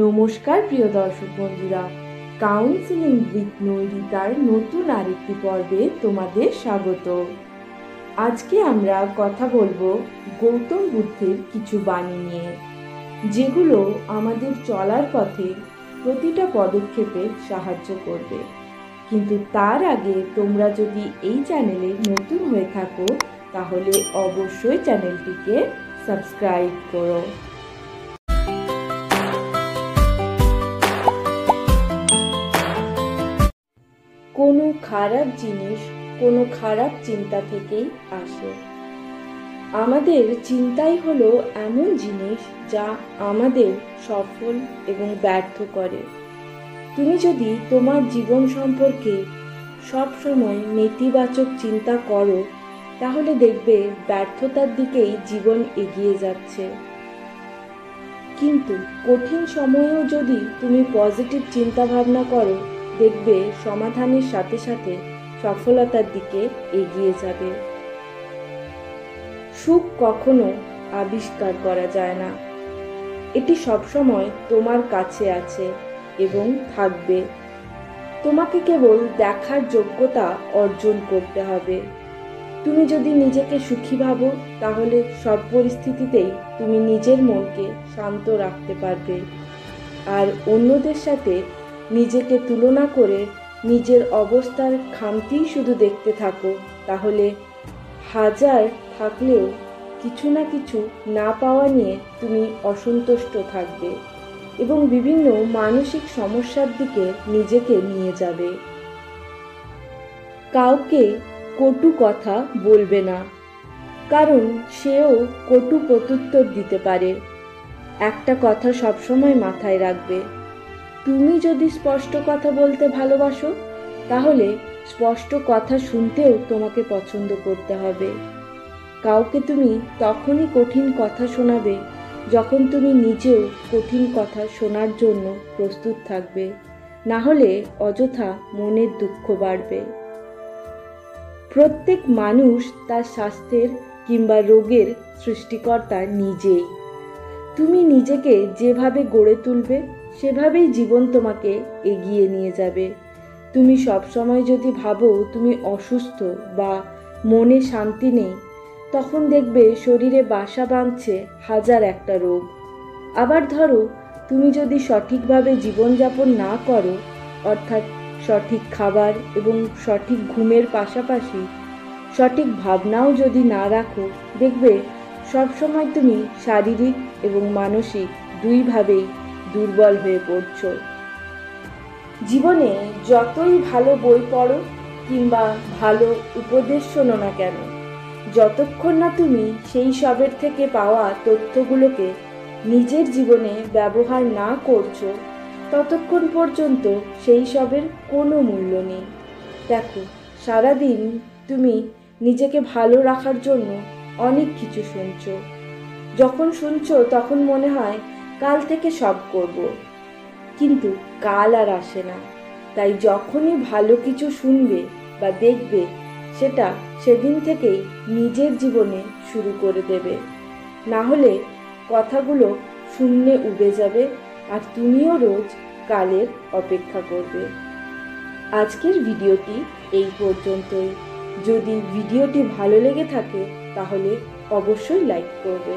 নমস্কার প্রিয় দর্শক বন্ধুরা, কাউন্সিলিং উইথ নৈরিতার নতুন আরেকটি পর্বে তোমাদের স্বাগত। আজকে আমরা কথা বলবো গৌতম বুদ্ধের কিছু বাণী নিয়ে, যেগুলো আমাদের চলার পথে প্রতিটা পদক্ষেপে সাহায্য করবে। কিন্তু তার আগে তোমরা যদি এই চ্যানেলে নতুন হয়ে থাকো তাহলে অবশ্যই চ্যানেলটিকে সাবস্ক্রাইব করো। কোনো খারাপ জিনিস কোনো খারাপ চিন্তা থেকেই আসে। আমাদের চিন্তাই হলো এমন জিনিস যা আমাদের সফল এবং ব্যর্থ করে। তুমি যদি তোমার জীবন সম্পর্কে সবসময় নেতিবাচক চিন্তা করো তাহলে দেখবে ব্যর্থতার দিকেই জীবন এগিয়ে যাচ্ছে। কিন্তু কঠিন সময়েও যদি তুমি পজিটিভ চিন্তা ভাবনা করো দেখবে সমাধানের সাথে সাথে সফলতার দিকে এগিয়ে যাবে। সুখ কখনো আবিষ্কার করা যায় না, এটি সবসময় তোমার কাছে আছে এবং থাকবে। তোমাকে কেবল দেখার যোগ্যতা অর্জন করতে হবে। তুমি যদি নিজেকে সুখী ভাবো তাহলে সব পরিস্থিতিতেই তুমি নিজের মনকে শান্ত রাখতে পারবে। আর অন্যদের সাথে নিজেকে তুলনা করে নিজের অবস্থার খামতি শুধু দেখতে থাকো তাহলে হাজার থাকলেও কিছু না কিছু না পাওয়া নিয়ে তুমি অসন্তুষ্ট থাকবে এবং বিভিন্ন মানসিক সমস্যার দিকে নিজেকে নিয়ে যাবে। কাউকে কটু কথা বলবে না, কারণ সেও কটু প্রত্যুত্তর দিতে পারে। একটা কথা সবসময় মাথায় রাখবে, তুমি যদি স্পষ্ট কথা বলতে ভালোবাসো তাহলে স্পষ্ট কথা শুনতেও তোমাকে পছন্দ করতে হবে। কাউকে তুমি তখনই কঠিন কথা শোনাবে যখন তুমি নিজেও কঠিন কথা শোনার জন্য প্রস্তুত থাকবে, না হলে অযথা মনের দুঃখ বাড়বে। প্রত্যেক মানুষ তার স্বাস্থ্যের কিংবা রোগের সৃষ্টিকর্তা নিজেই। তুমি নিজেকে যেভাবে গড়ে তুলবে সেভাবেই জীবন তোমাকে এগিয়ে নিয়ে যাবে। তুমি সবসময় যদি ভাবো তুমি অসুস্থ বা মনে শান্তি নেই, তখন দেখবে শরীরে বাসা বাঁধছে হাজার একটা রোগ। আবার ধরো তুমি যদি সঠিকভাবে জীবনযাপন না করো, অর্থাৎ সঠিক খাবার এবং সঠিক ঘুমের পাশাপাশি সঠিক ভাবনাও যদি না রাখো, দেখবে সবসময় তুমি শারীরিক এবং মানসিক দুইভাবেই দুর্বল হয়ে পড়ছো। জীবনে যতই ভালো বই পড়ো কিংবা ভালো উপদেশ শোনো না কেন, যতক্ষণ না তুমি সেই সবের থেকে পাওয়া তথ্যগুলোকে নিজের জীবনে ব্যবহার না করছো ততক্ষণ পর্যন্ত সেই সবের কোনো মূল্য নেই। দেখো, সারাদিন তুমি নিজেকে ভালো রাখার জন্য অনেক কিছু শুনছো। যখন শুনছো তখন মনে হয় কাল থেকে সব করব, কিন্তু কাল আর আসে না। তাই যখনই ভালো কিছু শুনবে বা দেখবে সেটা সেদিন থেকেই নিজের জীবনে শুরু করে দেবে, না হলে কথাগুলো শূন্যে উবে যাবে আর তুমিও রোজ কালের অপেক্ষা করবে। আজকের ভিডিওটি এই পর্যন্তই। যদি ভিডিওটি ভালো লেগে থাকে তাহলে অবশ্যই লাইক করবে।